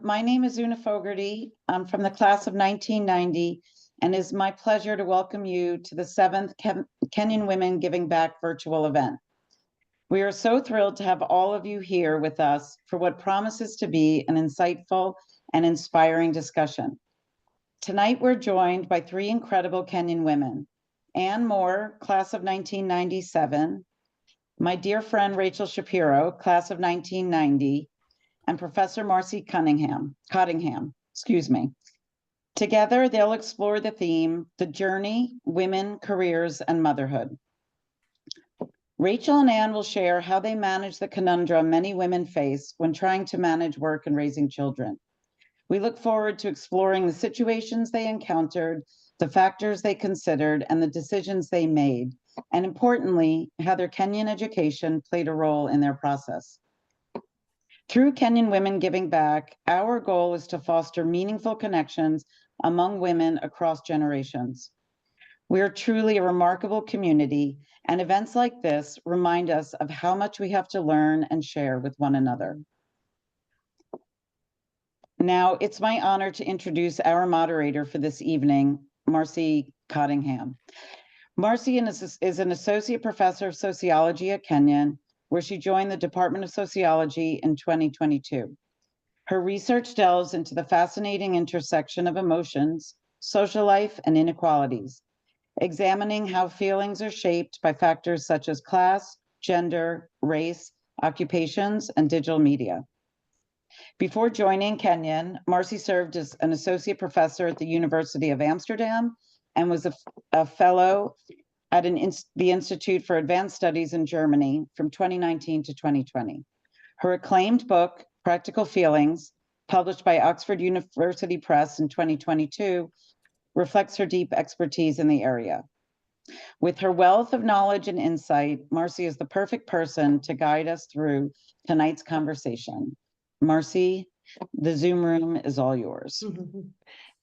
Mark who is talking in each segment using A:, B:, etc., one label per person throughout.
A: My name is Una Fogarty. I'm from the class of 1990, and it's my pleasure to welcome you to the 7th Kenyon Women Giving Back virtual event. We are so thrilled to have all of you here with us for what promises to be an insightful and inspiring discussion. Tonight, we're joined by 3 incredible Kenyon women: Ann Moore, class of 1997, my dear friend Rachel Shapiro, class of 1990, and Professor Marci Cottingham. Together, they'll explore the theme, the journey, women, careers, and motherhood. Rachel and Ann will share how they manage the conundrum many women face when trying to manage work and raising children. We look forward to exploring the situations they encountered, the factors they considered, and the decisions they made, and importantly, how their Kenyon education played a role in their process. Through Kenyon Women Giving Back, our goal is to foster meaningful connections among women across generations. We are truly a remarkable community, and events like this remind us of how much we have to learn and share with one another. Now, it's my honor to introduce our moderator for this evening, Marci Cottingham. Marci is an associate professor of sociology at Kenyon, where she joined the Department of Sociology in 2022. Her research delves into the fascinating intersection of emotions, social life, and inequalities, examining how feelings are shaped by factors such as class, gender, race, occupations, and digital media. Before joining Kenyon, Marci served as an associate professor at the University of Amsterdam and was a fellow at the Institute for Advanced Studies in Germany from 2019 to 2020. Her acclaimed book, Practical Feelings, published by Oxford University Press in 2022, reflects her deep expertise in the area. With her wealth of knowledge and insight, Marci is the perfect person to guide us through tonight's conversation. Marci, the Zoom room is all yours.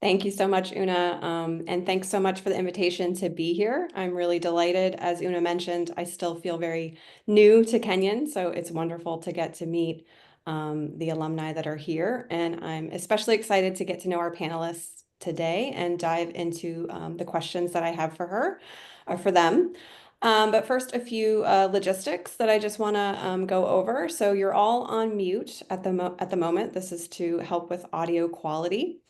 B: Thank you so much, Una, and thanks so much for the invitation to be here. I'm really delighted. As Una mentioned, I still feel very new to Kenyon, so it's wonderful to get to meet the alumni that are here, and I'm especially excited to get to know our panelists today and dive into the questions that I have for her, or for them. But first, a few logistics that I just want to go over. So you're all on mute at the moment. This is to help with audio quality.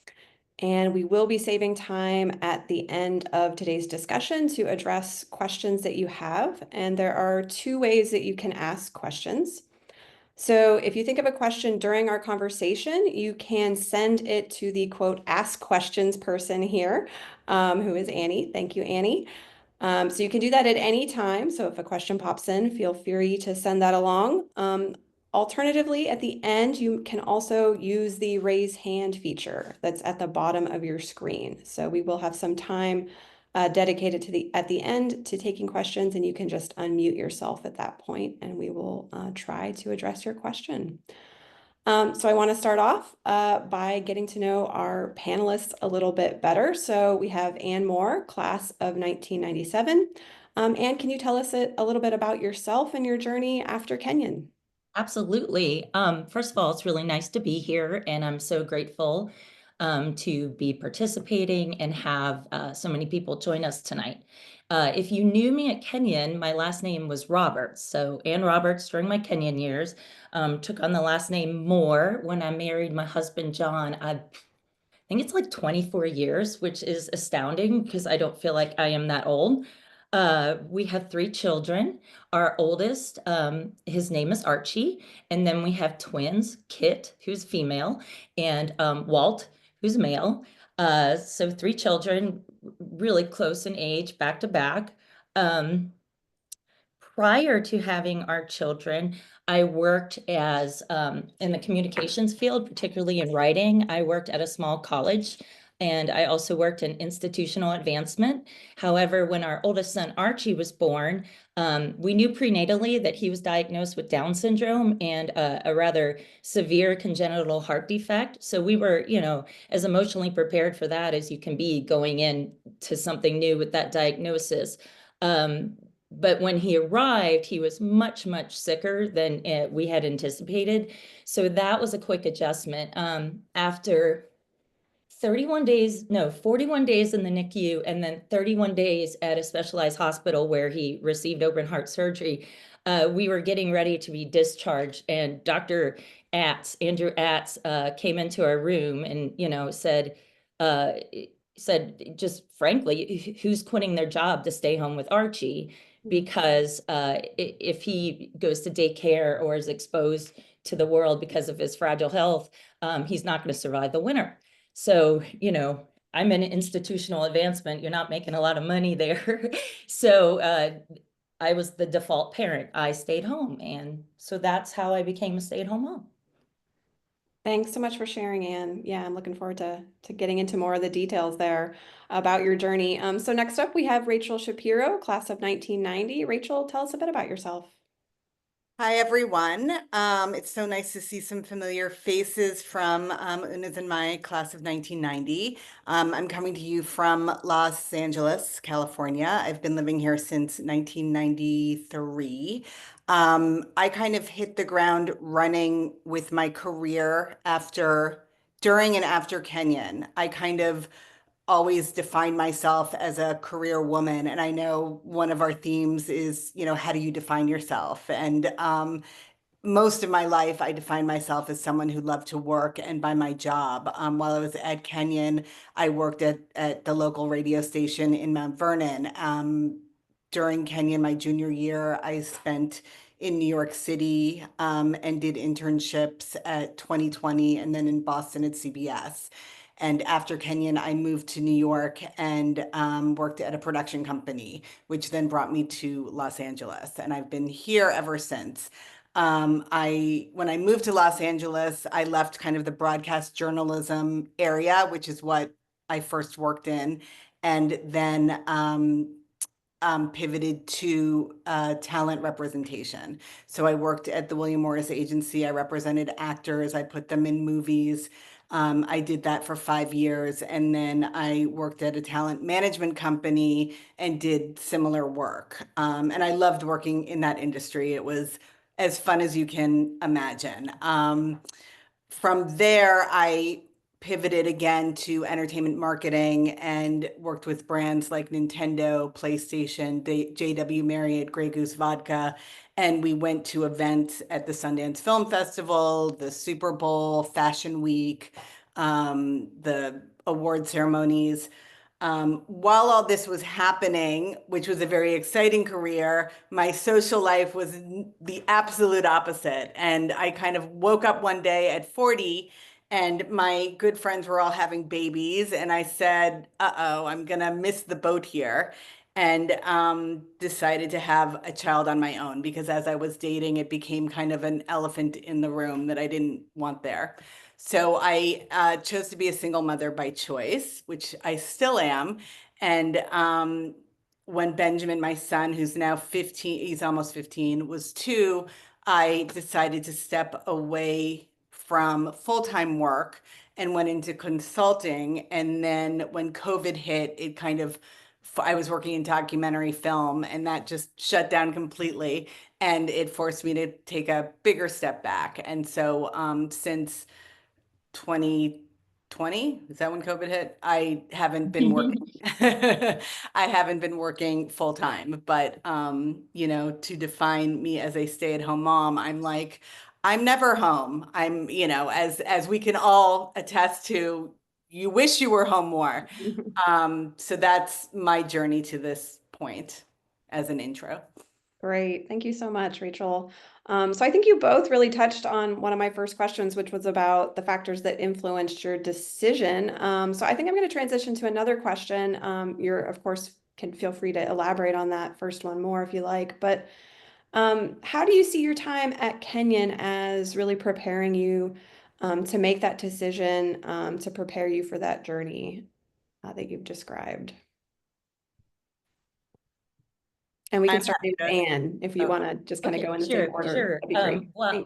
B: And we will be saving time at the end of today's discussion to address questions that you have. And there are 2 ways that you can ask questions. So if you think of a question during our conversation, you can send it to the quote, ask questions person here, who is Annie. Thank you, Annie. So you can do that at any time. So if a question pops in, feel free to send that along. Alternatively, at the end, you can also use the raise hand feature that's at the bottom of your screen. So we will have some time dedicated to at the end to taking questions, and you can just unmute yourself at that point, and we will try to address your question. So I want to start off by getting to know our panelists a little bit better. So we have Ann Moore, class of 1997. Ann, can you tell us a little bit about yourself and your journey after Kenyon?
C: Absolutely. First of all, it's really nice to be here, and I'm so grateful to be participating and have so many people join us tonight. If you knew me at Kenyon, my last name was Roberts. So Ann Roberts during my Kenyon years, took on the last name Moore when I married my husband, John. I think it's like 24 years, which is astounding because I don't feel like I am that old. We have 3 children. Our oldest, his name is Archie, and then we have twins, Kit, who's female, and Walt, who's male. So 3 children, really close in age, back to back. Prior to having our children, I worked as in the communications field, particularly in writing. I worked at a small college, and I also worked in institutional advancement. However, when our oldest son, Archie, was born, we knew prenatally that he was diagnosed with Down syndrome and a rather severe congenital heart defect. So we were, as emotionally prepared for that as you can be going into something new with that diagnosis. but when he arrived, he was much, much sicker than we had anticipated. So that was a quick adjustment. After 41 days, no, 41 days in the NICU, and then 31 days at a specialized hospital where he received open heart surgery, we were getting ready to be discharged, and Dr. Andrew Atz, came into our room and, said just frankly, who's quitting their job to stay home with Archie? Because if he goes to daycare or is exposed to the world because of his fragile health, he's not going to survive the winter. So, I'm in institutional advancement. You're not making a lot of money there. So I was the default parent. I stayed home. And so that's how I became a stay-at-home mom.
B: Thanks so much for sharing, Anne. Yeah, I'm looking forward to getting into more of the details there about your journey. So next up, we have Rachel Shapiro, class of 1990. Rachel, tell us a bit about yourself.
D: Hi, everyone. It's so nice to see some familiar faces from Una's and my class of 1990. I'm coming to you from Los Angeles, California. I've been living here since 1993. I kind of hit the ground running with my career during and after Kenyon. I kind of always define myself as a career woman. And I know one of our themes is, how do you define yourself? And most of my life, I define myself as someone who loved to work and by my job. While I was at Kenyon, I worked at the local radio station in Mount Vernon. During Kenyon, my junior year, I spent in New York City and did internships at 2020 and then in Boston at CBS. And after Kenyon, I moved to New York and worked at a production company, which then brought me to Los Angeles. And I've been here ever since. When I moved to Los Angeles, I left kind of the broadcast journalism area, which is what I first worked in, and then pivoted to talent representation. So I worked at the William Morris Agency. I represented actors. I put them in movies. I did that for 5 years. And then I worked at a talent management company and did similar work. And I loved working in that industry. It was as fun as you can imagine. From there, I pivoted again to entertainment marketing and worked with brands like Nintendo, PlayStation, JW Marriott, Grey Goose Vodka. And we went to events at the Sundance Film Festival, the Super Bowl, Fashion Week, the award ceremonies. While all this was happening, which was a very exciting career, my social life was the absolute opposite. And I kind of woke up one day at 40 and my good friends were all having babies. And I said, uh-oh, I'm going to miss the boat here. And decided to have a child on my own because as I was dating, it became kind of an elephant in the room that I didn't want there. So I chose to be a single mother by choice, which I still am. And when Benjamin, my son, who's now 15, he's almost 15, was 2, I decided to step away from full-time work and went into consulting. And then when COVID hit, it kind of, I was working in documentary film and that just shut down completely. And it forced me to take a bigger step back. And so since 2020, is that when COVID hit? I haven't been working. I haven't been working full time, but to define me as a stay-at-home mom, I'm never home. I'm, as we can all attest to, you wish you were home more. So that's my journey to this point as an intro.
B: Great. Thank you so much, Rachel. So I think you both really touched on one of my first questions, which was about the factors that influenced your decision. So I think I'm going to transition to another question. You're, of course, can feel free to elaborate on that first one more if you like. But how do you see your time at Kenyon as really preparing you to make that decision, to prepare you for that journey that you've described? And we can start with Anne if you want to just kind of go in the same order.
C: Sure.
B: That'd be great.
C: Well,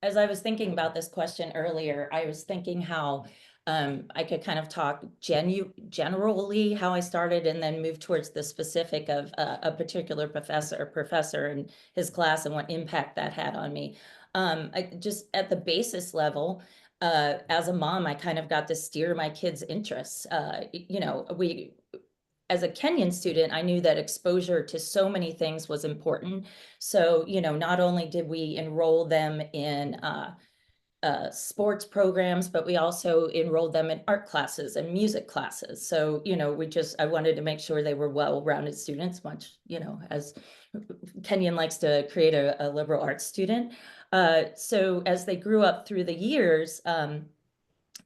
C: as I was thinking about this question earlier, I was thinking how I could kind of talk generally how I started and then move towards the specific of a particular professor and his class and what impact that had on me. Just at the basis level, as a mom, I kind of got to steer my kids' interests. As a Kenyon student, I knew that exposure to so many things was important. So, not only did we enroll them in sports programs, but we also enrolled them in art classes and music classes. So, I wanted to make sure they were well-rounded students, much, as Kenyon likes to create a liberal arts student. So as they grew up through the years,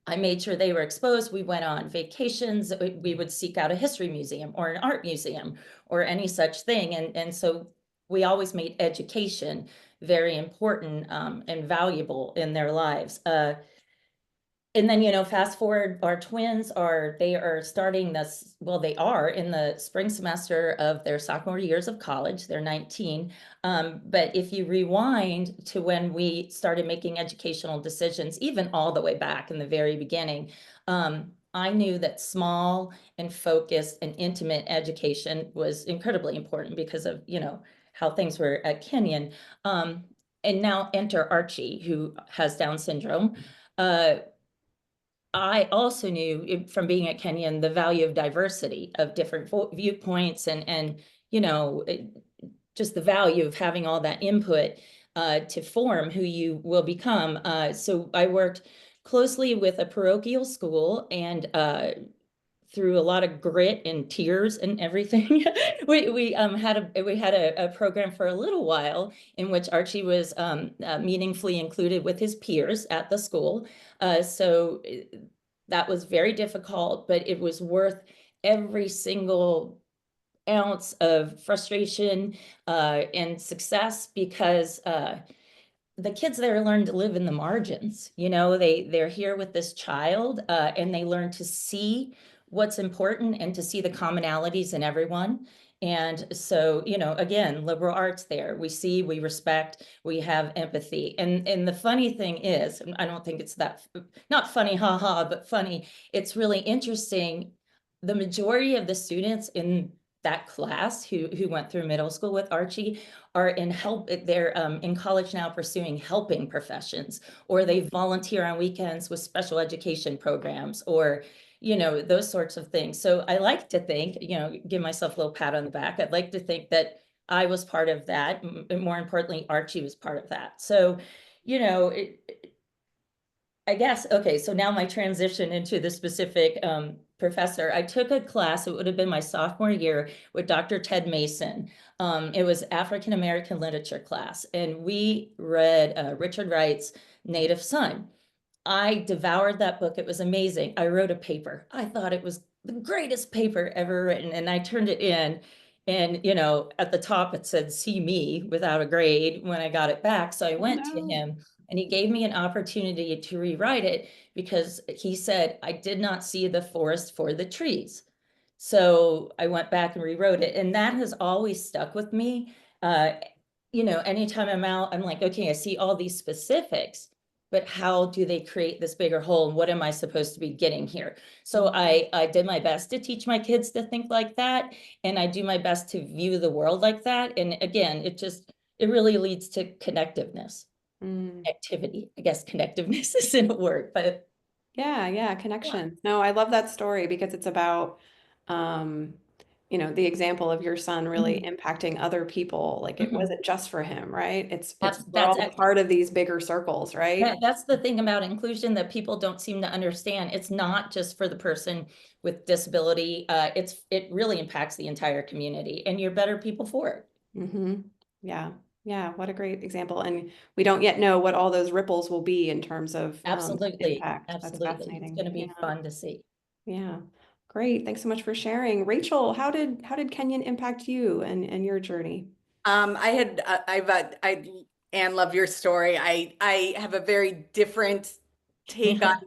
C: I made sure they were exposed. We went on vacations. We would seek out a history museum or an art museum or any such thing. And so we always made education very important and valuable in their lives. And then, fast forward, our twins they are starting this, well, they are in the spring semester of their sophomore years of college. They're 19. But if you rewind to when we started making educational decisions, even all the way back in the very beginning, I knew that small and focused and intimate education was incredibly important because of, how things were at Kenyon. And now enter Archie, who has Down syndrome. I also knew from being at Kenyon the value of diversity of different viewpoints and just the value of having all that input to form who you will become. So I worked closely with a parochial school and through a lot of grit and tears and everything. we had a program for a little while in which Archie was meaningfully included with his peers at the school. So that was very difficult, but it was worth every single ounce of frustration and success because the kids there learn to live in the margins. They're here with this child and they learn to see what's important and to see the commonalities in everyone. And so, again, liberal arts there, we see, we respect, we have empathy. And the funny thing is, I don't think it's not funny, haha, but funny. It's really interesting. The majority of the students in that class who went through middle school with Archie are they're in college now pursuing helping professions, or they volunteer on weekends with special education programs, or those sorts of things. So I like to think, give myself a little pat on the back. I'd like to think that I was part of that, and more importantly, Archie was part of that. So, I guess, okay, so now my transition into the specific professor. I took a class, it would have been my sophomore year, with Dr. Ted Mason. It was African American literature class, and we read Richard Wright's Native Son. I devoured that book. It was amazing. I wrote a paper. I thought it was the greatest paper ever written, and I turned it in. And, at the top it said, "See me," without a grade when I got it back. So I went to him and he gave me an opportunity to rewrite it because he said, "I did not see the forest for the trees." So I went back and rewrote it. And that has always stuck with me. Anytime I'm out, I'm like, okay, I see all these specifics, but how do they create this bigger whole? And what am I supposed to be getting here? So I did my best to teach my kids to think like that. And I do my best to view the world like that. And again, it really leads to connectiveness, activity. I guess connectiveness isn't a word, but
B: Yeah, connection. No, I love that story because it's about the example of your son really impacting other people. Like it wasn't just for him, right? We're all a part of these bigger circles, right?
C: That's the thing about inclusion that people don't seem to understand. It's not just for the person with disability. It really impacts the entire community, and you're better people for it.
B: Yeah, what a great example. And we don't yet know what all those ripples will be in terms of
C: Absolutely.
B: impact. That's
C: Absolutely.
B: fascinating.
C: It's going to be fun to see.
B: Yeah. Great. Thanks so much for sharing. Rachel, how did Kenyon impact you and your journey?
D: Anne, love your story. I have a very different take on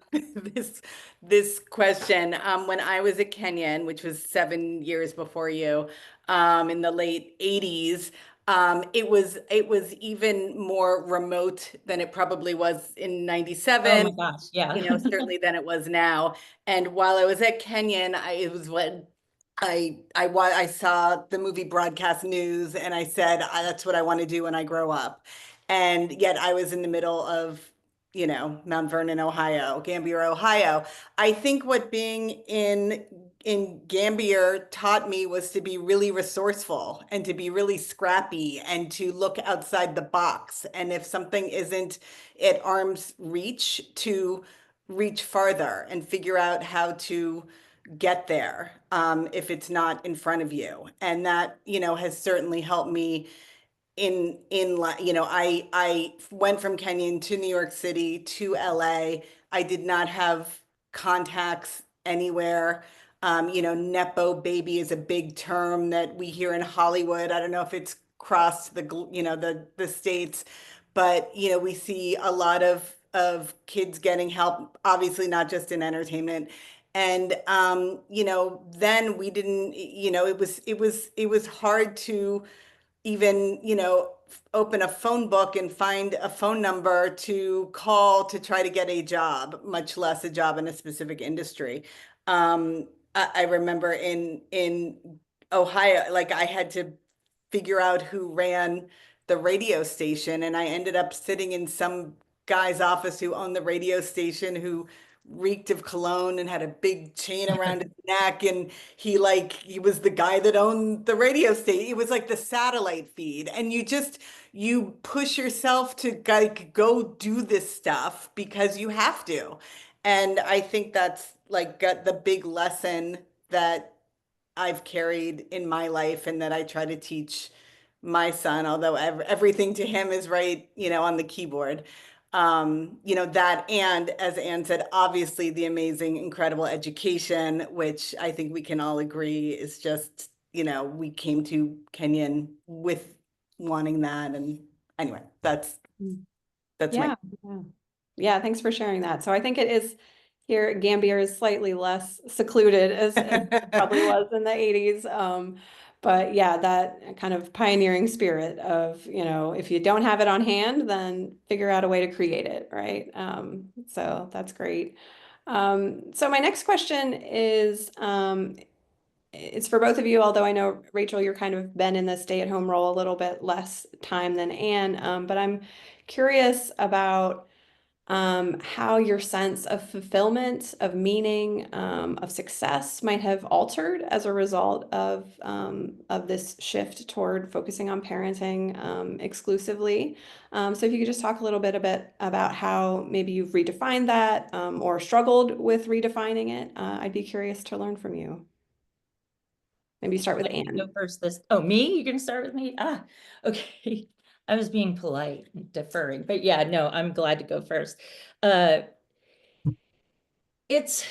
D: this question. When I was at Kenyon, which was 7 years before you, in the late 80s, It was even more remote than it probably was in
C: Oh
D: '97.
C: my gosh, yeah.
D: Certainly than it was now. And while I was at Kenyon, it was when I saw the movie Broadcast News, and I said, that's what I want to do when I grow up. And yet I was in the middle of, Mount Vernon, Ohio, Gambier, Ohio. I think what being in Gambier taught me was to be really resourceful and to be really scrappy and to look outside the box. And if something isn't at arm's reach, to reach farther and figure out how to get there, if it's not in front of you. And that, has certainly helped me I went from Kenyon to New York City to LA. I did not have contacts anywhere. Nepo baby is a big term that we hear in Hollywood. I don't know if it's crossed the states, but we see a lot of kids getting help, obviously not just in entertainment. And then we didn't, it was hard to even, open a phone book and find a phone number to call to try to get a job, much less a job in a specific industry. I remember in Ohio, like I had to figure out who ran the radio station, and I ended up sitting in some guy's office who owned the radio station, who reeked of cologne and had a big chain around his neck, and he was the guy that owned the radio station. It was like the satellite feed, and you push yourself to go do this stuff because you have to. And I think that's got the big lesson that I've carried in my life and that I try to teach my son, although everything to him is right, on the keyboard. That, and as Anne said, obviously the amazing, incredible education, which I think we can all agree is just, we came to Kenyon with wanting that. And anyway, that's
B: Yeah. Yeah, thanks for sharing that. So I think it is here, Gambier is slightly less secluded as it probably was in the 80s. But yeah, that kind of pioneering spirit of, if you don't have it on hand, then figure out a way to create it, right? So that's great. So my next question is, it's for both of you, although I know, Rachel, you're kind of been in the stay-at-home role a little bit less time than Anne, but I'm curious about how your sense of fulfillment, of meaning, of success might have altered as a result of this shift toward focusing on parenting exclusively. So if you could just talk a little bit about how maybe you've redefined that or struggled with redefining it, I'd be curious to learn from you. Maybe start with Anne.
C: Go first. Oh, me? You're gonna start with me? Okay. I was being polite and deferring, but yeah, no, I'm glad to go first. It's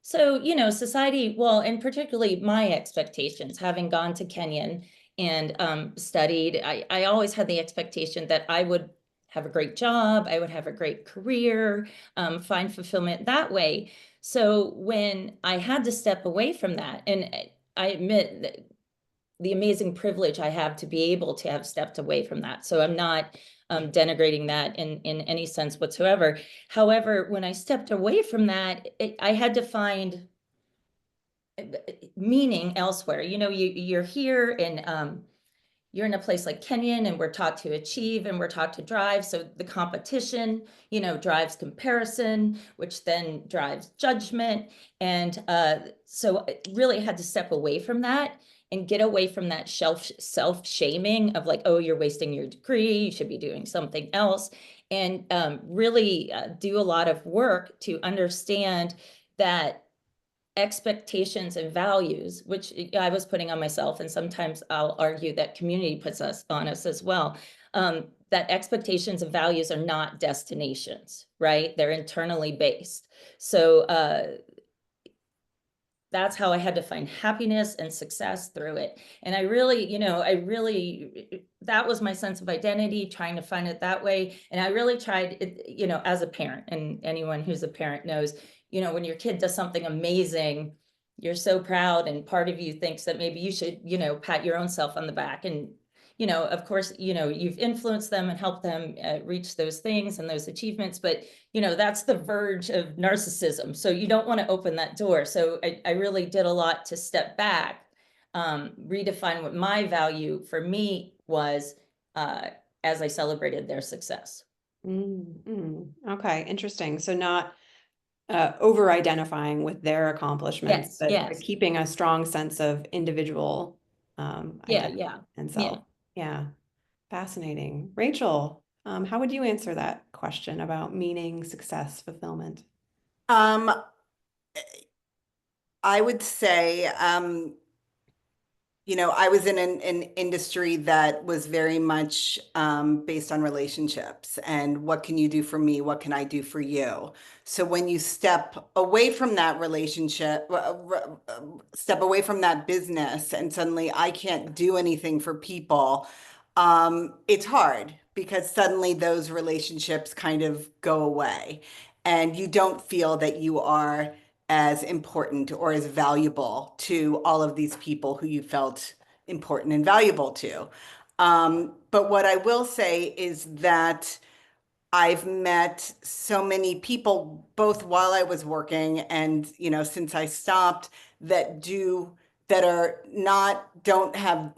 C: so, society, well, and particularly my expectations, having gone to Kenyon and studied, I always had the expectation that I would have a great job, I would have a great career, find fulfillment that way. So when I had to step away from that, and I admit that the amazing privilege I have to be able to have stepped away from that. So I'm not denigrating that in any sense whatsoever. However, when I stepped away from that, I had to find meaning elsewhere. You're here and you're in a place like Kenyon, and we're taught to achieve and we're taught to drive. So the competition, drives comparison, which then drives judgment. And so I really had to step away from that and get away from that self-shaming of like, oh, you're wasting your degree, you should be doing something else. And really do a lot of work to understand that expectations and values, which I was putting on myself, and sometimes I'll argue that community puts us on us as well, that expectations and values are not destinations, right? They're internally based. So that's how I had to find happiness and success through it. And I really, that was my sense of identity, trying to find it that way. And I really tried it, as a parent, and anyone who's a parent knows, when your kid does something amazing, you're so proud, and part of you thinks that maybe you should, pat your own self on the back. And of course, you've influenced them and helped them reach those things and those achievements, but, that's the verge of narcissism. So you don't want to open that door. So I really did a lot to step back, redefine what my value for me was as I celebrated their success.
B: Okay, interesting. So not over identifying with their accomplishments, but
C: Yes.
B: keeping a strong sense of individual identity and self. Yeah. Fascinating. Rachel, how would you answer that question about meaning, success, fulfillment?
D: I would say, I was in an industry that was very much based on relationships and what can you do for me? What can I do for you? So when you step away from that relationship, step away from that business, and suddenly I can't do anything for people, it's hard because suddenly those relationships kind of go away and you don't feel that you are as important or as valuable to all of these people who you felt important and valuable to. But what I will say is that I've met so many people, both while I was working and, since I stopped, that are not, don't have,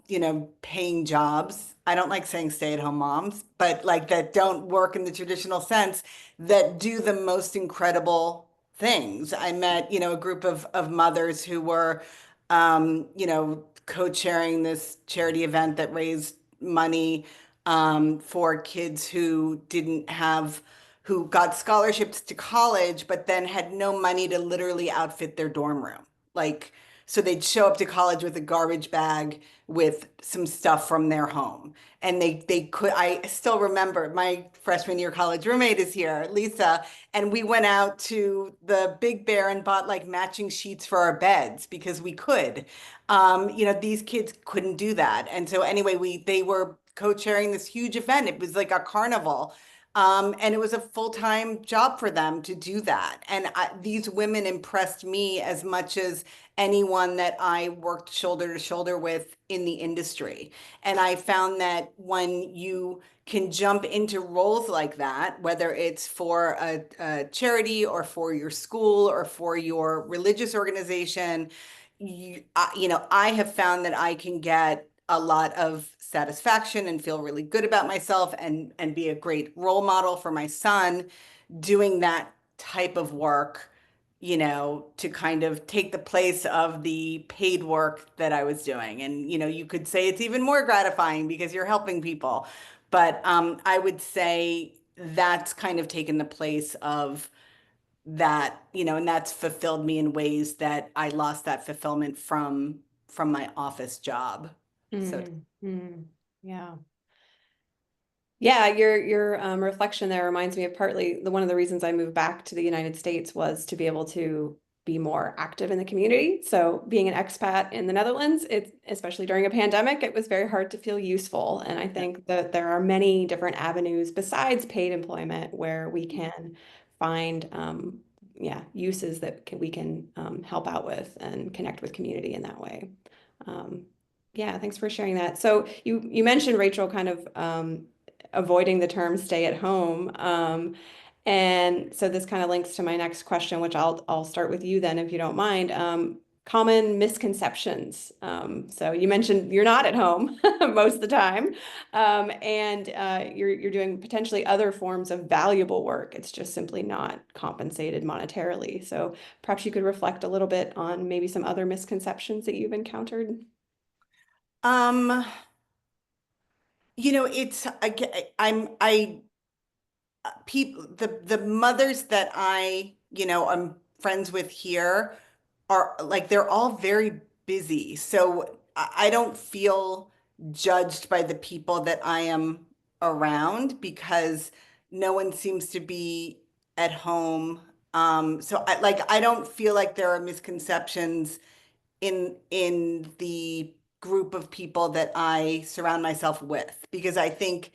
D: paying jobs. I don't like saying stay-at-home moms, but like that don't work in the traditional sense, that do the most incredible things. I met, a group of mothers who were, co-chairing this charity event that raised money for kids who who got scholarships to college, but then had no money to literally outfit their dorm room. So they'd show up to college with a garbage bag with some stuff from their home. And I still remember my freshman year college roommate is here, Lisa, and we went out to the Big Bear and bought like matching sheets for our beds because we could. These kids couldn't do that. And so anyway, they were co-chairing this huge event. It was like a carnival. And it was a full-time job for them to do that. And these women impressed me as much as anyone that I worked shoulder to shoulder with in the industry. And I found that when you can jump into roles like that, whether it's for a charity or for your school or for your religious organization, I have found that I can get a lot of satisfaction and feel really good about myself and be a great role model for my son doing that type of work, to kind of take the place of the paid work that I was doing. And, you could say it's even more gratifying because you're helping people. But I would say that's kind of taken the place of that, and that's fulfilled me in ways that I lost that fulfillment from my office job. So
B: Yeah. Yeah, your reflection there reminds me of partly one of the reasons I moved back to the United States was to be able to be more active in the community. So being an expat in the Netherlands, especially during a pandemic, it was very hard to feel useful. And I think that there are many different avenues besides paid employment where we can find uses that we can help out with and connect with community in that way. Yeah, thanks for sharing that. So you mentioned, Rachel, kind of avoiding the term stay at home. And so this kind of links to my next question, which I'll start with you then, if you don't mind. Common misconceptions. So you mentioned you're not at home most of the time, and you're doing potentially other forms of valuable work. It's just simply not compensated monetarily. So perhaps you could reflect a little bit on maybe some other misconceptions that you've encountered.
D: it's people, the mothers that I'm friends with here are like, they're all very busy. So I don't feel judged by the people that I am around because no one seems to be at home. So I don't feel like there are misconceptions in the group of people that I surround myself with, because I think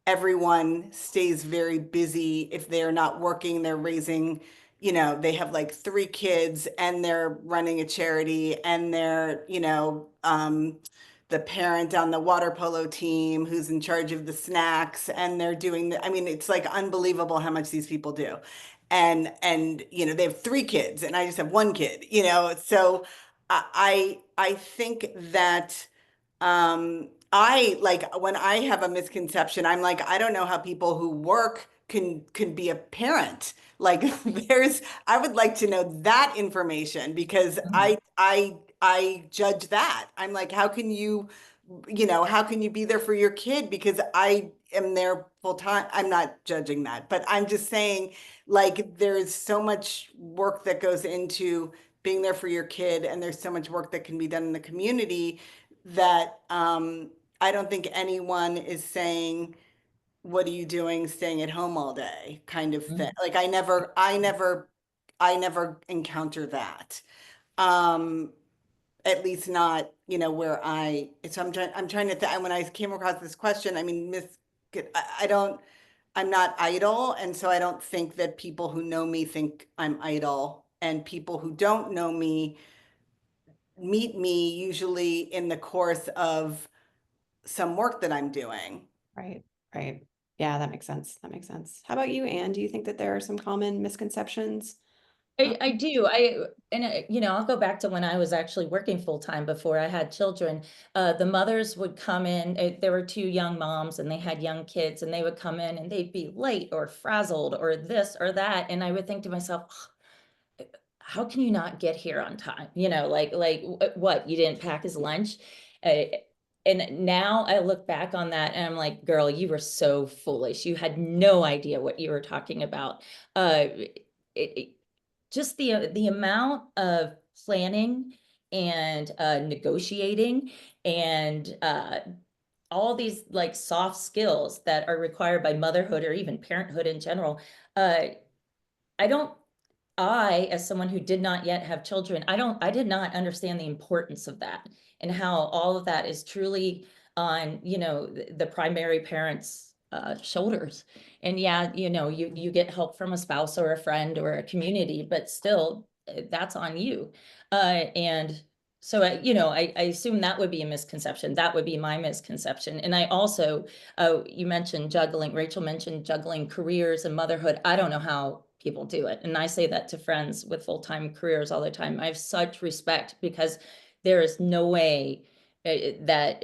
D: everyone stays very busy. If they're not working, they're raising, they have like 3 kids and they're running a charity and they're, the parent on the water polo team who's in charge of the snacks, and they're doing I mean, it's like unbelievable how much these people do. And you know, they have 3 kids and I just have 1 kid, you know. So I think that I like when I have a misconception, I'm like, I don't know how people who work can be a parent. Like I would like to know that information, because I judge that. I'm like, how can you, you know, how can you be there for your kid? Because I am there full time. I'm not judging that, but I'm just saying, like, there's so much work that goes into being there for your kid, and there's so much work that can be done in the community that I don't think anyone is saying, what are you doing staying at home all day, kind of thing. Like I never encounter that. Um, at least not, you know, where so I'm trying to think, when I came across this question, I mean, I don't, I'm not idle. And so I don't think that people who know me think I'm idle, and people who don't know me meet me usually in the course of some work that I'm doing.
B: Right, right. Yeah, that makes sense. That makes sense. How about you, Anne? Do you think that there are some common misconceptions?
C: I do. You know, I'll go back to when I was actually working full time before I had children. The mothers would come in. There were 2 young moms, and they had young kids, and they would come in and they'd be late or frazzled or this or that. And I would think to myself, how can you not get here on time? You know, like what, you didn't pack his lunch? And now I look back on that and I'm like, girl, you were so foolish. You had no idea what you were talking about. Just the amount of planning and negotiating and all these like soft skills that are required by motherhood or even parenthood in general. I don't, as someone who did not yet have children, I did not understand the importance of that, and how all of that is truly on, you know, the primary parent's shoulders. And yeah, you know, you get help from a spouse or a friend or a community, but still that's on you. And so, you know, I assume that would be a misconception. That would be my misconception. And I also, you mentioned juggling, Rachel mentioned juggling careers and motherhood. I don't know how people do it. And I say that to friends with full-time careers all the time. I have such respect, because there is no way that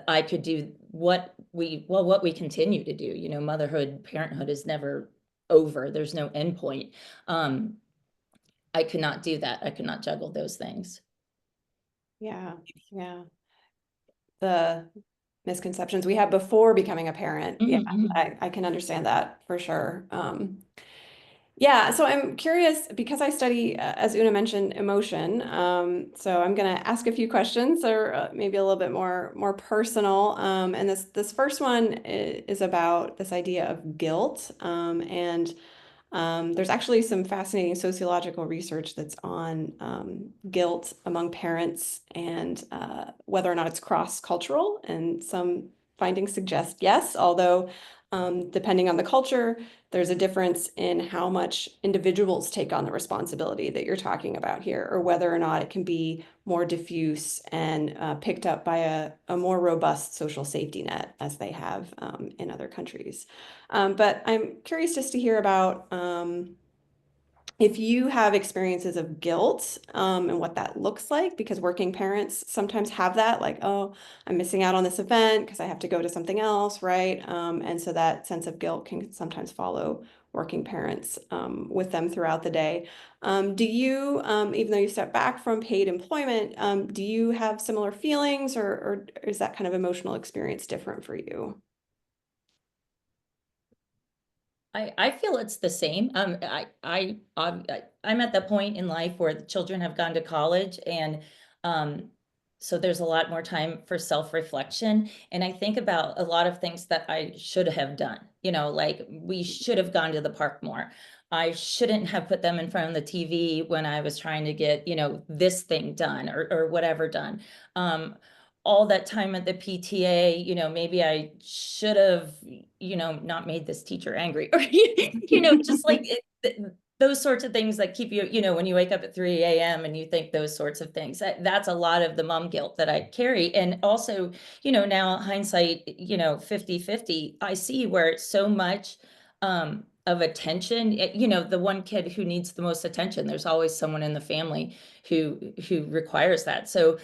C: I could do what we continue to do. You know, motherhood, parenthood is never over. There's no end point. I could not do that. I could not juggle those things.
B: Yeah, yeah. The misconceptions we had before becoming a parent. Yeah, I can understand that for sure. Yeah, so I'm curious because I study, as Una mentioned, emotion. So I'm going to ask a few questions, or maybe a little bit more personal. And this first one is about this idea of guilt. And there's actually some fascinating sociological research that's on guilt among parents, and whether or not it's cross-cultural. And some findings suggest yes, although depending on the culture, there's a difference in how much individuals take on the responsibility that you're talking about here, or whether or not it can be more diffuse and picked up by a more robust social safety net, as they have in other countries. But I'm curious just to hear about if you have experiences of guilt and what that looks like, because working parents sometimes have that, like, oh, I'm missing out on this event because I have to go to something else, right? And so that sense of guilt can sometimes follow working parents with them throughout the day. Do you, even though you step back from paid employment, do you have similar feelings, or is that kind of emotional experience different for you?
C: I feel it's the same. I'm at the point in life where the children have gone to college, and so there's a lot more time for self-reflection. And I think about a lot of things that I should have done. You know, like we should have gone to the park more. I shouldn't have put them in front of the TV when I was trying to get, you know, this thing done, or whatever done. All that time at the PTA, you know, maybe I should have, you know, not made this teacher angry, or, you know, just like those sorts of things that keep you, when you wake up at 3 a.m. and you think those sorts of things, that's a lot of the mom guilt that I carry. And also, now hindsight, 50-50, I see where it's so much of attention. The one kid who needs the most attention, there's always someone in the family who requires that. So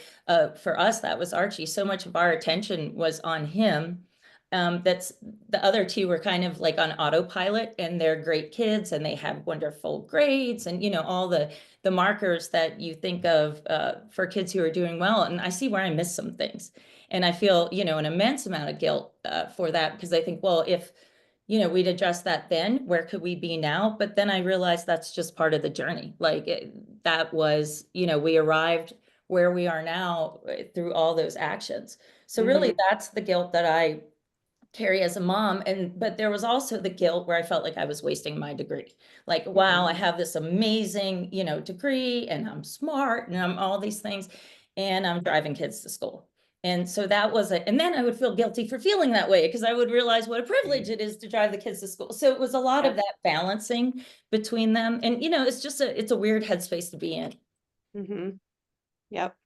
C: for us, that was Archie. So much of our attention was on him. That's the other two were kind of like on autopilot, and they're great kids and they have wonderful grades and all the markers that you think of for kids who are doing well. And I see where I missed some things, and I feel an immense amount of guilt for that, because I think, well, if we'd addressed that then, where could we be now? But then I realized that's just part of the journey. Like that was, we arrived where we are now through all those actions. So really, that's the guilt that I carry as a mom. But there was also the guilt where I felt like I was wasting my degree. Like, wow, I have this amazing, degree, and I'm smart and I'm all these things, and I'm driving kids to school. And so that was it. And then I would feel guilty for feeling that way, because I would realize what a privilege it is to drive the kids to school. So it was a lot of that balancing between them. And, it's a weird headspace to be in.
B: Yep.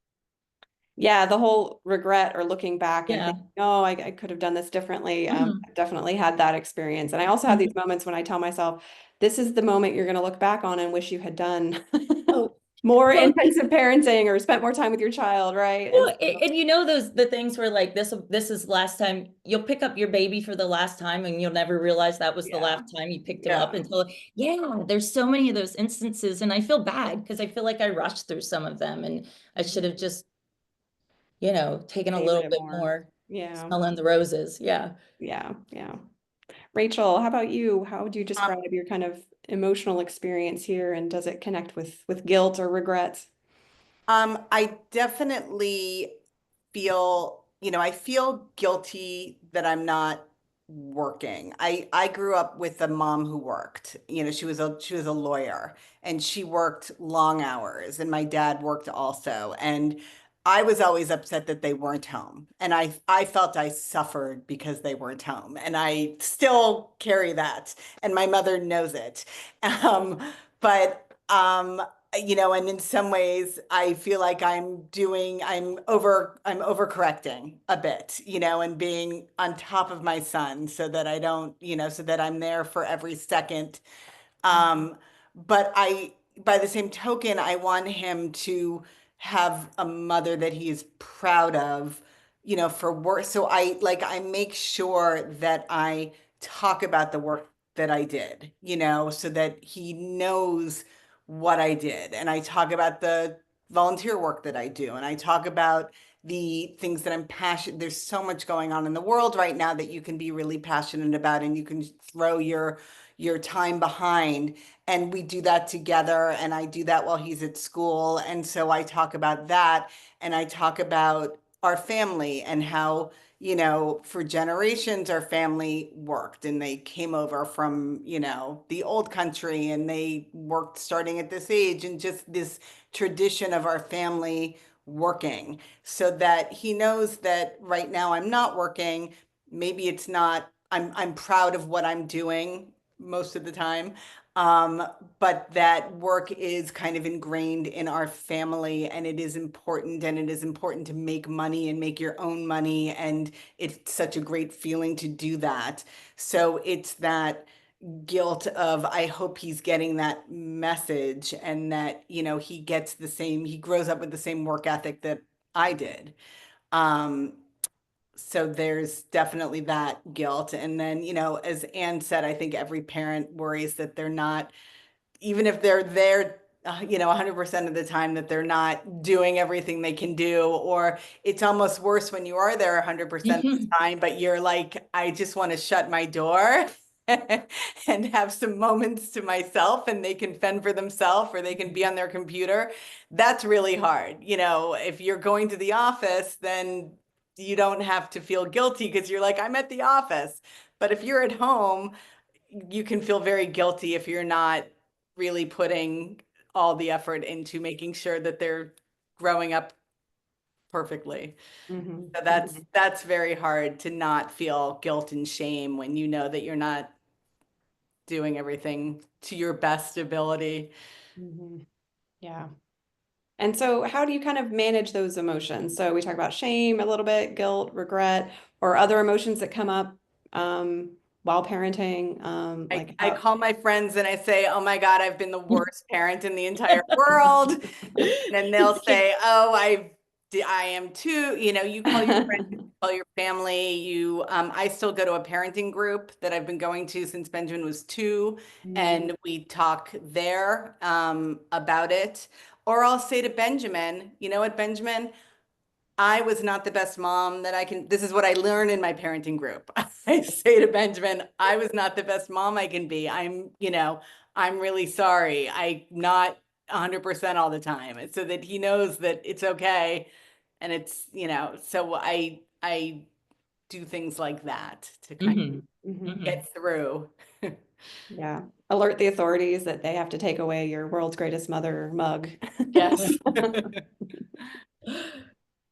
B: Yeah, the whole regret or looking back and
C: Yeah.
B: thinking, oh, I could have done this differently. I definitely had that experience. And I also have these moments when I tell myself, this is the moment you're going to look back on and wish you had done more intensive parenting or spent more time with your child, right?
C: Well, and the things where like this is last time you'll pick up your baby for the last time, and you'll never realize that was the last time you picked him up until, there's so many of those instances. And I feel bad because I feel like I rushed through some of them, and I should have just taken a little bit more smelling the roses. Yeah.
B: Rachel, how about you? How would you describe your kind of emotional experience here, and does it connect with guilt or regrets?
D: I definitely feel, I feel guilty that I'm not working. I grew up with a mom who worked. She was a lawyer, and she worked long hours, and my dad worked also. And I was always upset that they weren't home. And I felt I suffered because they weren't home. And I still carry that. And my mother knows it. But and in some ways I feel like I'm overcorrecting a bit, and being on top of my son so that I don't, so that I'm there for every second. But by the same token, I want him to have a mother that he is proud of, for work. So I make sure that I talk about the work that I did, so that he knows what I did. And I talk about the volunteer work that I do. And I talk about the things that I'm passionate. There's so much going on in the world right now that you can be really passionate about, and you can throw your time behind. And we do that together. And I do that while he's at school. And so I talk about that, and I talk about our family and how, for generations, our family worked, and they came over from, the old country, and they worked starting at this age, and just this tradition of our family working, so that he knows that right now I'm not working. Maybe it's not, I'm proud of what I'm doing most of the time. But that work is kind of ingrained in our family, and it is important, and it is important to make money and make your own money. And it's such a great feeling to do that. So it's that guilt of, I hope he's getting that message, and that, he gets he grows up with the same work ethic that I did. So there's definitely that guilt. And then, as Anne said, I think every parent worries that they're not, even if they're there, 100% of the time, that they're not doing everything they can do. Or it's almost worse when you are there 100% of the time, but you're like, I just want to shut my door and have some moments to myself, and they can fend for themselves, or they can be on their computer. That's really hard. If you're going to the office, then you don't have to feel guilty because you're like, I'm at the office. But if you're at home, you can feel very guilty if you're not really putting all the effort into making sure that they're growing up perfectly. So that's very hard, to not feel guilt and shame when you know that you're not doing everything to your best ability.
B: Yeah. And so how do you kind of manage those emotions? So we talk about shame a little bit, guilt, regret, or other emotions that come up while parenting.
D: I call my friends and I say, oh my God, I've been the worst parent in the entire world. And then they'll say, oh, I am too. You know, you call your friends, you call your family. I still go to a parenting group that I've been going to since Benjamin was 2, and we talk there about it. Or I'll say to Benjamin, you know what, Benjamin, I was not the best mom that I can. This is what I learned in my parenting group. I say to Benjamin, I was not the best mom I can be. I'm really sorry. I'm not 100% all the time. So that he knows that it's okay. And it's, so I do things like that to kind of get through.
B: Yeah. Alert the authorities that they have to take away your world's greatest mother mug.
D: Yes.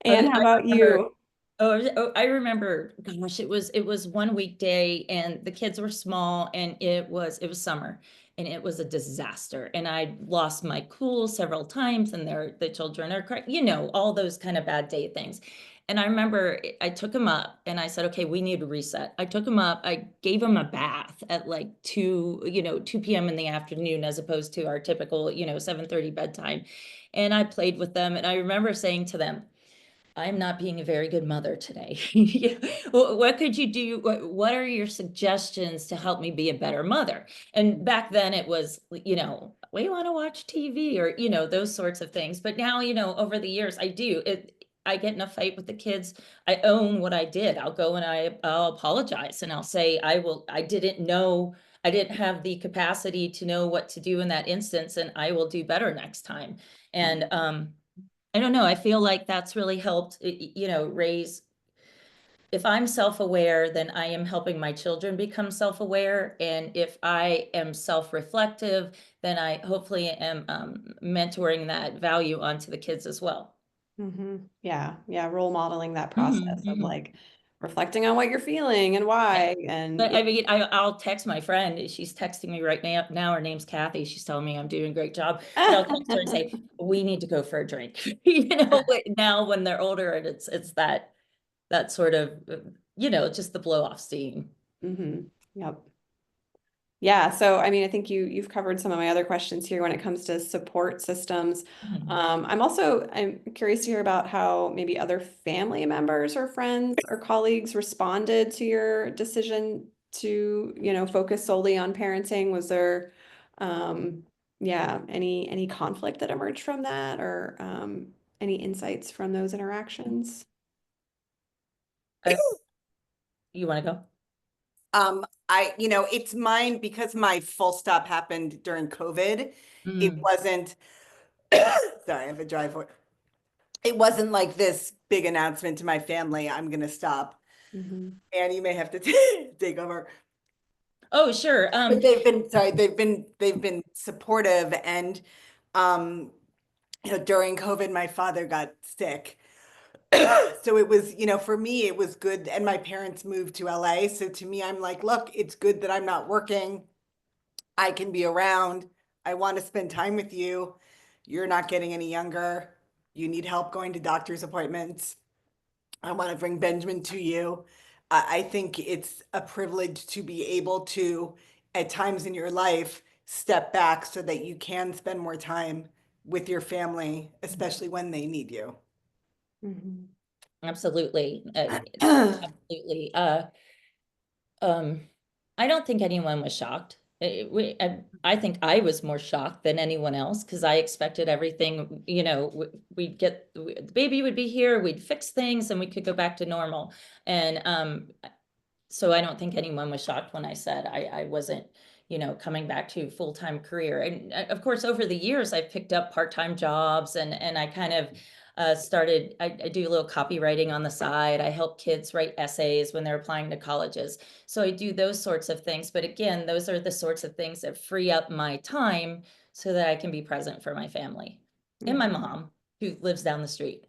B: And how about you?
C: I remember, gosh, it was one weekday and the kids were small and it was summer and it was a disaster. And I lost my cool several times and the children are crying, all those kind of bad day things. And I remember I took them up and I said, okay, we need to reset. I took them up, I gave them a bath at like 2 p.m. in the afternoon, as opposed to our typical, 7:30 bedtime. And I played with them. And I remember saying to them, I'm not being a very good mother today. What could you do? What are your suggestions to help me be a better mother? And back then it was, we want to watch TV or, those sorts of things. But now, over the years, I get in a fight with the kids. I own what I did. I'll go and I'll apologize and I'll say, I didn't know, I didn't have the capacity to know what to do in that instance, and I will do better next time. And, I don't know. I feel like that's really helped, raise. If I'm self-aware, then I am helping my children become self-aware. And if I am self-reflective, then I hopefully am mentoring that value onto the kids as well.
B: Yeah. Yeah. Role modeling that process of like reflecting on what you're feeling and why. And
C: But I mean, I'll text my friend. She's texting me right now. Her name's Kathy. She's telling me I'm doing a great job. But I'll text her and say, we need to go for a drink. Now when they're older, and it's that sort of, just the blow off steam.
B: Yep. Yeah. So, I mean, I think you've covered some of my other questions here when it comes to support systems. I'm curious to hear about how maybe other family members or friends or colleagues responded to your decision to, focus solely on parenting. Was there, any conflict that emerged from that, or any insights from those interactions?
C: You want to go?
D: It's mine because my full stop happened during COVID. It wasn't, sorry, I have a driveway. It wasn't like this big announcement to my family, I'm going to stop. And you may have to take over.
C: Oh, sure.
D: But they've been supportive. And, during COVID, my father got sick. So it was, for me, it was good. And my parents moved to LA. So to me, I'm like, look, it's good that I'm not working. I can be around. I want to spend time with you. You're not getting any younger. You need help going to doctor's appointments. I want to bring Benjamin to you. I think it's a privilege to be able to, at times in your life, step back so that you can spend more time with your family, especially when they need you.
C: Absolutely. Absolutely. I don't think anyone was shocked. I think I was more shocked than anyone else because I expected everything, we'd get, the baby would be here, we'd fix things and we could go back to normal. And so I don't think anyone was shocked when I said I wasn't, coming back to full-time career. And of course, over the years, I've picked up part-time jobs and I kind of started, I do a little copywriting on the side. I help kids write essays when they're applying to colleges. So I do those sorts of things. But again, those are the sorts of things that free up my time so that I can be present for my family and my mom who lives down the street.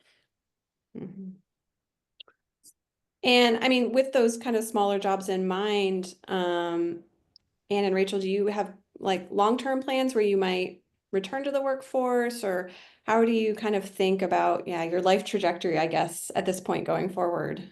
B: And I mean, with those kind of smaller jobs in mind, Anne and Rachel, do you have like long-term plans where you might return to the workforce, or how do you kind of think about, yeah, your life trajectory, I guess, at this point going forward?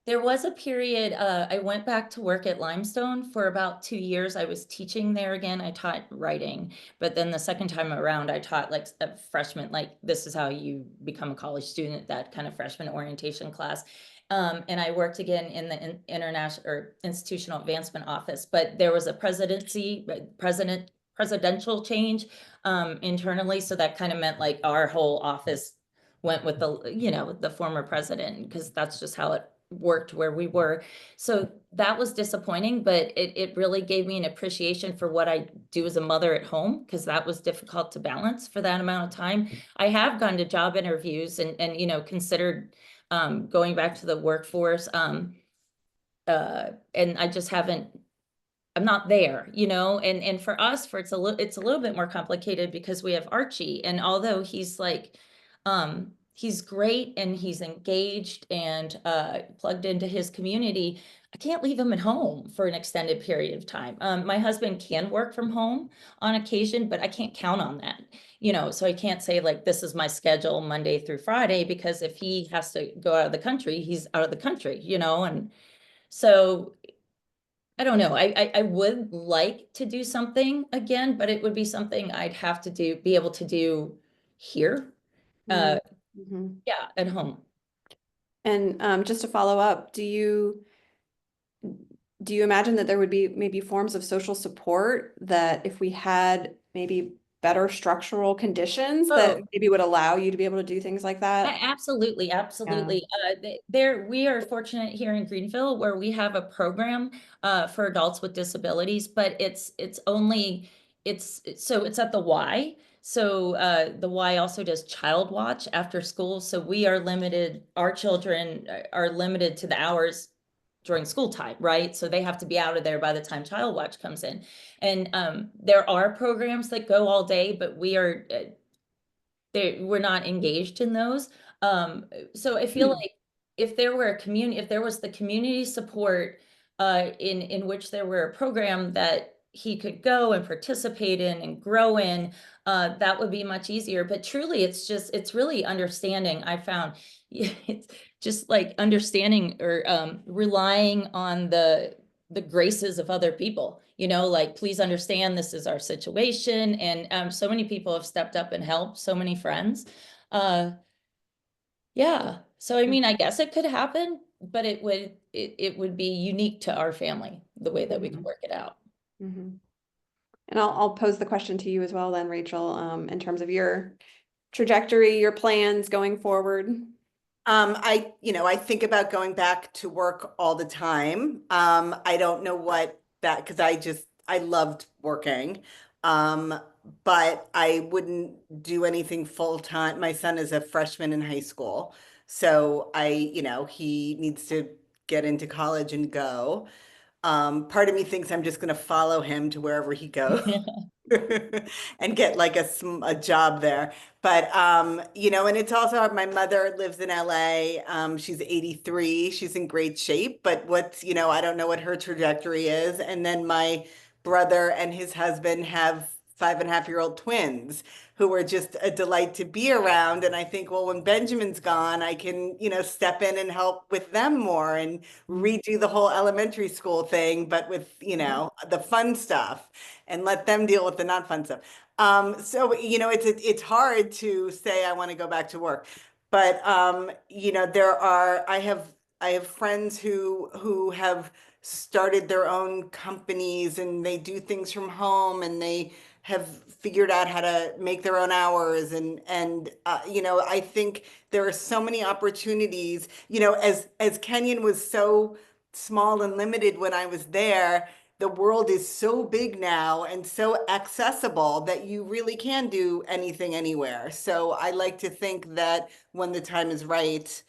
C: There was a period, I went back to work at Limestone for about 2 years. I was teaching there again. I taught writing, but then the second time around, I taught like a freshman, like this is how you become a college student, that kind of freshman orientation class. And I worked again in the international or institutional advancement office, but there was a presidential change internally. So that kind of meant like our whole office went with the former president, because that's just how it worked where we were. So that was disappointing, but it really gave me an appreciation for what I do as a mother at home, because that was difficult to balance for that amount of time. I have gone to job interviews and considered going back to the workforce. And I just haven't, I'm not there, and for us, it's a little bit more complicated because we have Archie, and although he's like, he's great and he's engaged and plugged into his community, I can't leave him at home for an extended period of time. My husband can work from home on occasion, but I can't count on that, so I can't say like, this is my schedule Monday through Friday, because if he has to go out of the country, he's out of the country, and so I don't know. I would like to do something again, but it would be something I'd have to be able to do here.
B: Mhm.
C: Yeah, at home.
B: And just to follow up, do you imagine that there would be maybe forms of social support that if we had maybe better structural conditions that
C: Oh.
B: maybe would allow you to be able to do things like that?
C: Absolutely, absolutely. We are fortunate here in Greenville where we have a program for adults with disabilities, but it's at the Y. So the Y also does child watch after school. So we are limited, our children are limited to the hours during school time, right? So they have to be out of there by the time child watch comes in. And there are programs that go all day, but we're not engaged in those. So I feel like if there was the community support in which there were a program that he could go and participate in and grow in, that would be much easier. But truly, it's really understanding. I found it's just like understanding or relying on the graces of other people, like, please understand this is our situation. And so many people have stepped up and helped, so many friends. Yeah. So I mean, I guess it could happen, but it would be unique to our family, the way that we could work it out.
B: Mhm. And I'll pose the question to you as well then, Rachel, in terms of your trajectory, your plans going forward.
D: I think about going back to work all the time. I don't know because I loved working. Um, but I wouldn't do anything full time. My son is a freshman in high school. So he needs to get into college and go. Part of me thinks I'm just going to follow him to wherever he goes. And get like a job there. But and it's also my mother lives in LA. She's 83. She's in great shape, but I don't know what her trajectory is. And then my brother and his husband have 5.5-year-old twins who are just a delight to be around. And I think, well, when Benjamin's gone, I can, step in and help with them more and redo the whole elementary school thing, but with, the fun stuff, and let them deal with the not fun stuff. So, it's hard to say I want to go back to work, but, I have friends who have started their own companies and they do things from home and they have figured out how to make their own hours. And I think there are so many opportunities, as Kenyon was so small and limited when I was there. The world is so big now and so accessible that you really can do anything anywhere. So I like to think that when the time is right,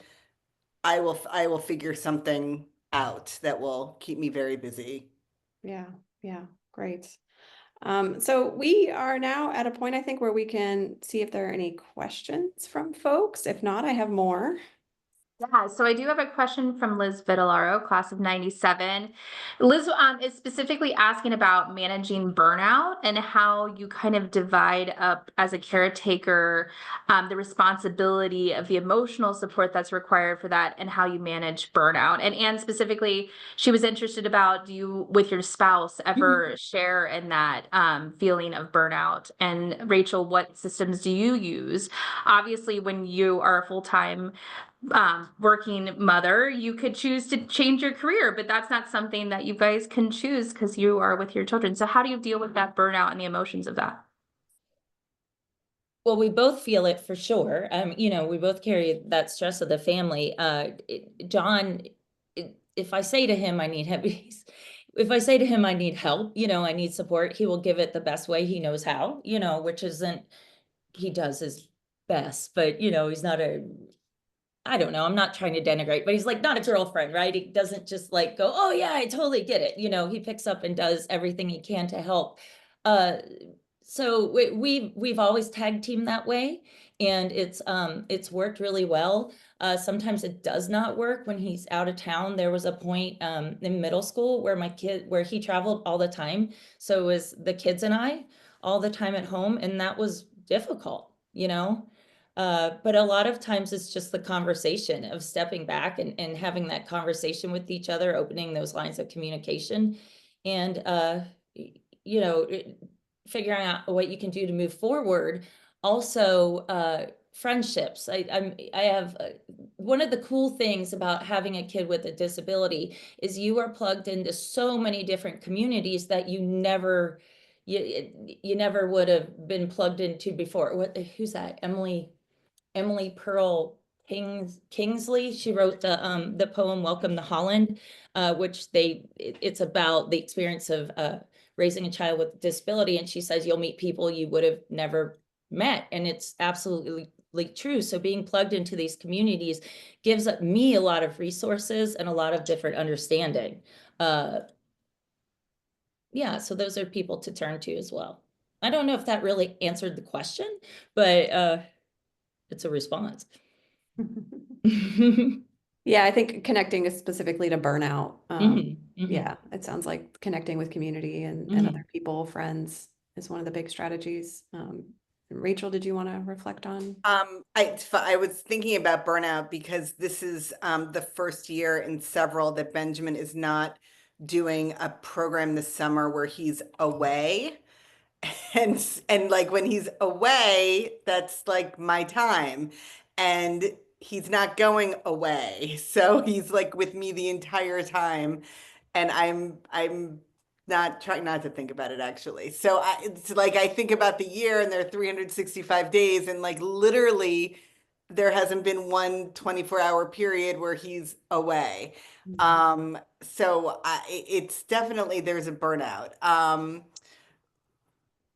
D: I will figure something out that will keep me very busy.
B: Yeah, great. So we are now at a point, I think, where we can see if there are any questions from folks. If not, I have more.
E: Yeah, so I do have a question from Liz Vitellaro, class of 97. Liz is specifically asking about managing burnout and how you kind of divide up as a caretaker the responsibility of the emotional support that's required for that and how you manage burnout. And specifically, she was interested about, do you, with your spouse, ever share in that feeling of burnout? And Rachel, what systems do you use? Obviously, when you are a full-time working mother, you could choose to change your career, but that's not something that you guys can choose because you are with your children. So how do you deal with that burnout and the emotions of that?
C: Well, we both feel it for sure. You know, we both carry that stress of the family. John, if I say to him, I need help, if I say to him, I need help, you know, I need support, he will give it the best way he knows how, you know, which isn't, he does his best, but you know, he's not I don't know, I'm not trying to denigrate, but he's like not a girlfriend, right? He doesn't just like go, oh yeah, I totally get it. You know, he picks up and does everything he can to help. So we've always tag team that way, and it's worked really well. Sometimes it does not work when he's out of town. There was a point in middle school where where he traveled all the time. So it was the kids and I all the time at home, and that was difficult, you know? But a lot of times it's just the conversation of stepping back and having that conversation with each other, opening those lines of communication, and you know, figuring out what you can do to move forward. Also, friendships. I have one of the cool things about having a kid with a disability is you are plugged into so many different communities that you never would have been plugged into before. Who's that? Emily Pearl Kingsley. She wrote the poem Welcome to Holland, which it's about the experience of raising a child with a disability. And she says you'll meet people you would have never met. And it's absolutely true. So being plugged into these communities gives me a lot of resources and a lot of different understanding. Yeah, so those are people to turn to as well. I don't know if that really answered the question, but it's a response.
B: Yeah, I think connecting is specifically to burnout.
C: Mm-hmm.
B: Yeah, it sounds like connecting with community and other people, friends is one of the big strategies. Rachel, did you want to reflect on?
D: I was thinking about burnout because this is the first year in several that Benjamin is not doing a program this summer where he's away. And like when he's away, that's like my time. And he's not going away. So he's like with me the entire time. And I'm not trying not to think about it actually. So it's like I think about the year and there are 365 days and like literally there hasn't been one 24-hour period where he's away. So it's definitely there's a burnout.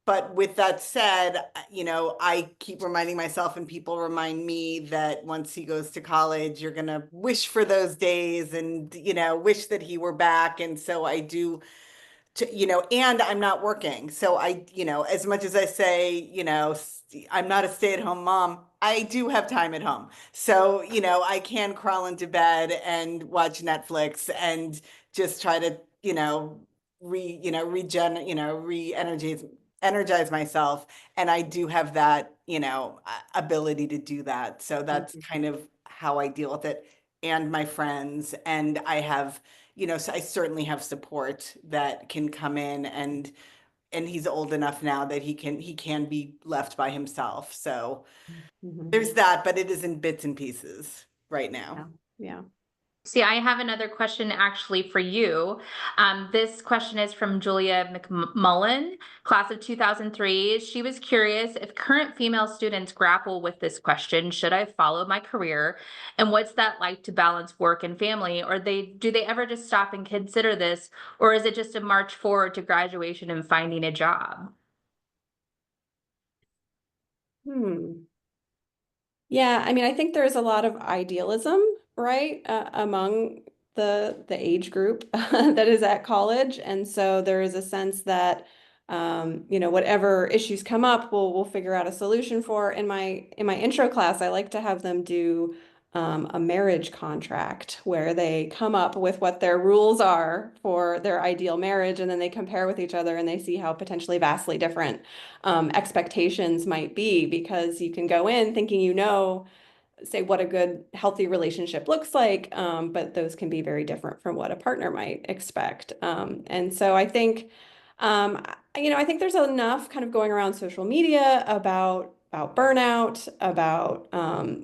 D: But with that said, you know, I keep reminding myself and people remind me that once he goes to college, you're going to wish for those days and, you know, wish that he were back. And so I do, you know, and I'm not working. So I, you know, as much as I say, you know, I'm not a stay-at-home mom, I do have time at home. So, you know, I can crawl into bed and watch Netflix and just try to, you know, energize myself. And I do have that, you know, ability to do that. So that's kind of how I deal with it. And my friends, and I have, you know, so I certainly have support that can come in and he's old enough now that he can be left by himself. So there's that, but it is in bits and pieces right now.
B: Yeah.
E: See, I have another question actually for you. This question is from Julia McMullen, class of 2003. She was curious if current female students grapple with this question, should I follow my career? And what's that like to balance work and family? Or do they ever just stop and consider this? Or is it just a march forward to graduation and finding a job?
B: Yeah, I mean, I think there's a lot of idealism, right, among the age group that is at college, and so there is a sense that you know, whatever issues come up, we'll figure out a solution for. In my intro class, I like to have them do a marriage contract where they come up with what their rules are for their ideal marriage, and then they compare with each other and they see how potentially vastly different expectations might be, because you can go in thinking say what a good healthy relationship looks like, but those can be very different from what a partner might expect. And so I think I think there's enough kind of going around social media about burnout, about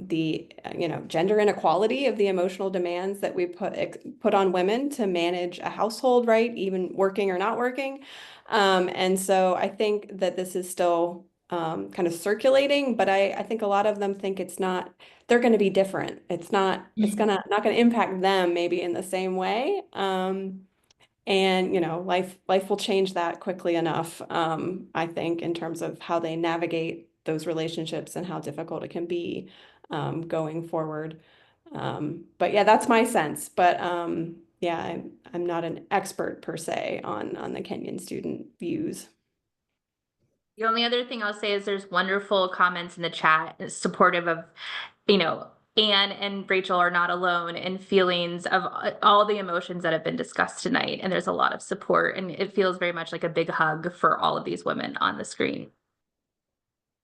B: the gender inequality of the emotional demands that we put on women to manage a household, right? Even working or not working. And so I think that this is still kind of circulating, but I think a lot of them think they're going to be not going to impact them maybe in the same way. And life will change that quickly enough, I think, in terms of how they navigate those relationships and how difficult it can be going forward. But yeah, that's my sense. But yeah, I'm not an expert per se on the Kenyon student views.
E: The only other thing I'll say is there's wonderful comments in the chat supportive of, Anne and Rachel are not alone in feelings of all the emotions that have been discussed tonight. And there's a lot of support, and it feels very much like a big hug for all of these women on the screen.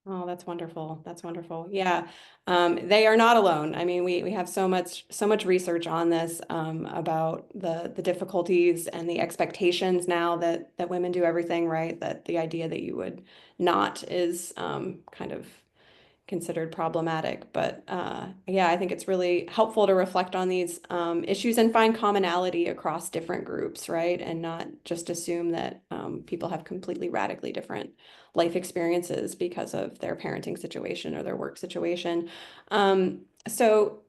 B: Oh, that's wonderful. That's wonderful. Yeah. They are not alone. I mean, we have so much research on this, about the difficulties and the expectations now that women do everything right, that the idea that you would not is kind of considered problematic. But yeah, I think it's really helpful to reflect on these issues and find commonality across different groups, right? And not just assume that people have completely radically different life experiences because of their parenting situation or their work situation. So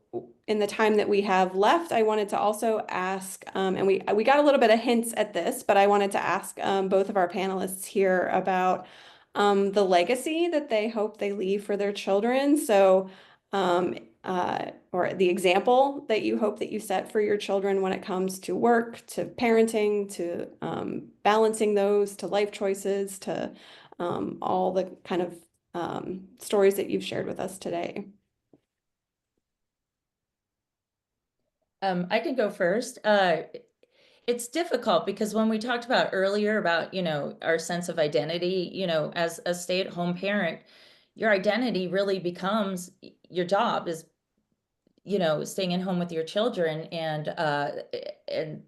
B: in the time that we have left, I wanted to also ask, and we got a little bit of hints at this, but I wanted to ask both of our panelists here about the legacy that they hope they leave for their children. So, or the example that you hope that you set for your children when it comes to work, to parenting, to balancing those, to life choices, to all the kind of stories that you've shared with us today.
C: I can go first. It's difficult because when we talked about earlier about, our sense of identity, as a stay-at-home parent, your identity really becomes your job is, staying at home with your children, and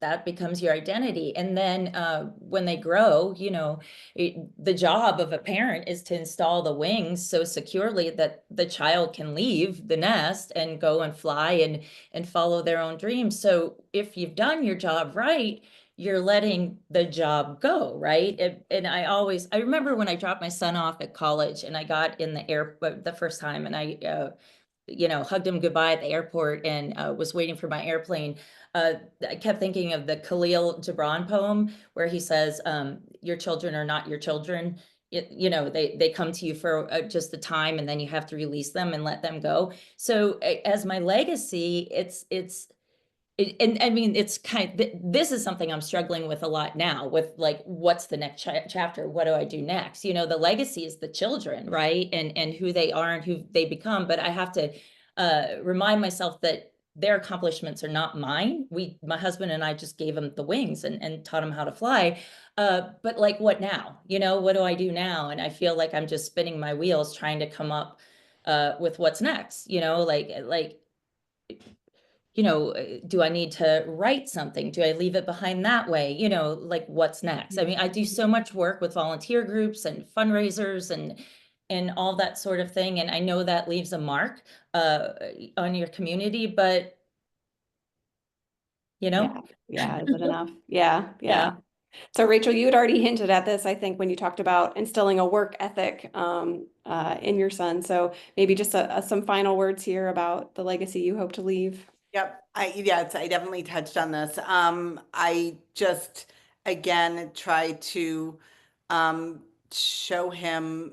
C: that becomes your identity. And then when they grow, the job of a parent is to install the wings so securely that the child can leave the nest and go and fly and follow their own dreams. So if you've done your job right, you're letting the job go, right? And I remember when I dropped my son off at college and I got in the airport the first time, and I hugged him goodbye at the airport and was waiting for my airplane. I kept thinking of the Khalil Gibran poem where he says, your children are not your children. They come to you for just a time, and then you have to release them and let them go. So as my legacy, and I mean, it's this is something I'm struggling with a lot now with, like, what's the next chapter? What do I do next? The legacy is the children, right? And who they are and who they become. But I have to remind myself that their accomplishments are not mine. My husband and I just gave them the wings and taught them how to fly. But like, what now? What do I do now? And I feel like I'm just spinning my wheels trying to come up with what's next, do I need to write something? Do I leave it behind that way? Like, what's next? I mean, I do so much work with volunteer groups and fundraisers and all that sort of thing. And I know that leaves a mark on your community, but
B: Yeah, is it enough? Yeah. So Rachel, you had already hinted at this, I think, when you talked about instilling a work ethic in your son. So maybe just some final words here about the legacy you hope to leave.
D: Yep. I definitely touched on this. I just, again, try to show him,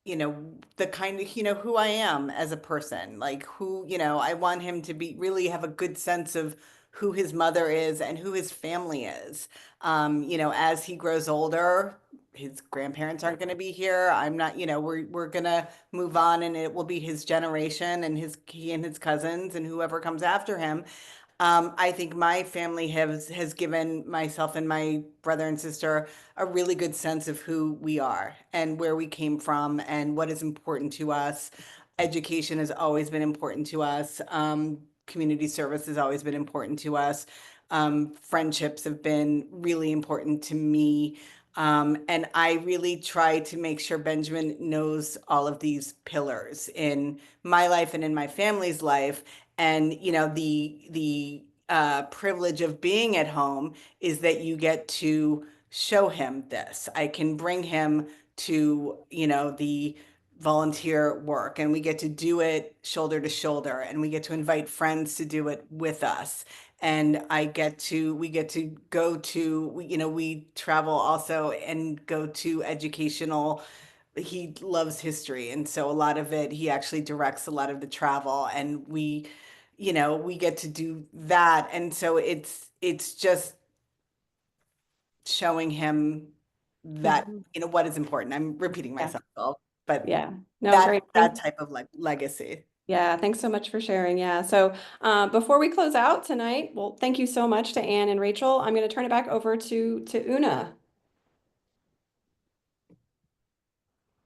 D: the kind of, who I am as a person, like who, I want him to really have a good sense of who his mother is and who his family is. As he grows older, his grandparents aren't going to be here. I'm not, we're going to move on, and it will be his generation and he and his cousins and whoever comes after him. I think my family has given myself and my brother and sister a really good sense of who we are and where we came from and what is important to us. Education has always been important to us. Community service has always been important to us. Friendships have been really important to me. And I really try to make sure Benjamin knows all of these pillars in my life and in my family's life. And, the privilege of being at home is that you get to show him this. I can bring him to, the volunteer work, and we get to do it shoulder to shoulder, and we get to invite friends to do it with us. And we get to go to, we travel also and go to educational. He loves history, and so a lot of it, he actually directs a lot of the travel, and we get to do that. And so it's just showing him that, what is important. I'm repeating myself, but
B: Yeah, no, great.
D: that type of legacy.
B: Yeah, thanks so much for sharing. Yeah, so before we close out tonight, well, thank you so much to Anne and Rachel. I'm going to turn it back over to Una.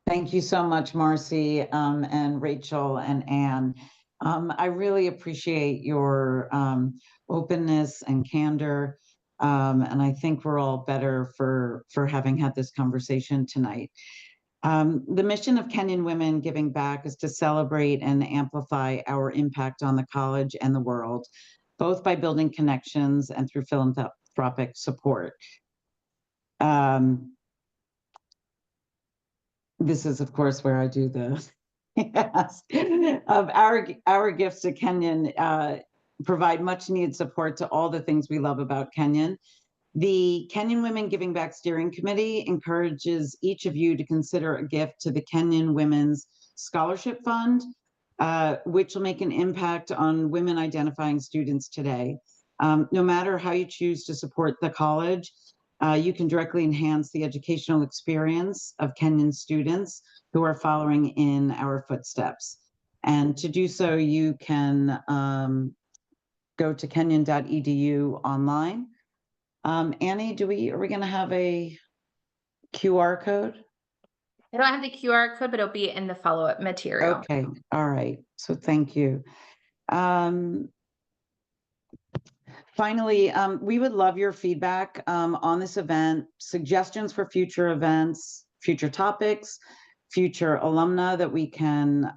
A: Thank you so much, Marci, and Rachel and Anne. I really appreciate your openness and candor, and I think we're all better for having had this conversation tonight. The mission of Kenyon Women Giving Back is to celebrate and amplify our impact on the college and the world, both by building connections and through philanthropic support. This is, of course, where I do the yes. Of our gifts to Kenyon provide much needed support to all the things we love about Kenyon. The Kenyon Women Giving Back Steering Committee encourages each of you to consider a gift to the Kenyon Women's Scholarship Fund, which will make an impact on women identifying students today. No matter how you choose to support the college, you can directly enhance the educational experience of Kenyon students who are following in our footsteps. And to do so, you can go to kenyon.edu online. Annie, are we going to have a QR code?
E: I don't have the QR code, but it'll be in the follow-up material.
A: Okay, all right. So thank you. Finally, we would love your feedback on this event, suggestions for future events, future topics, future alumna that we can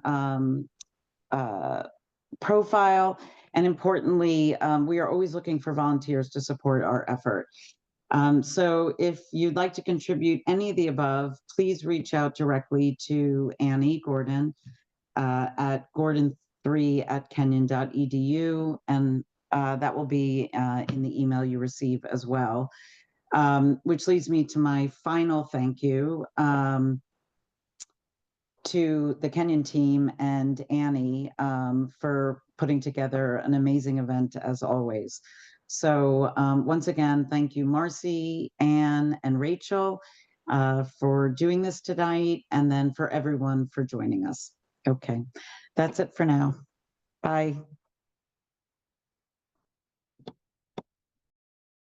A: profile. And importantly, we are always looking for volunteers to support our effort. So if you'd like to contribute any of the above, please reach out directly to Annie Gordon at gordon3@kenyon.edu, and that will be in the email you receive as well. Which leads me to my final thank you to the Kenyon team and Annie for putting together an amazing event as always. So once again, thank you, Marci, Anne, and Rachel for doing this tonight, and then for everyone for joining us. Okay, that's it for now. Bye.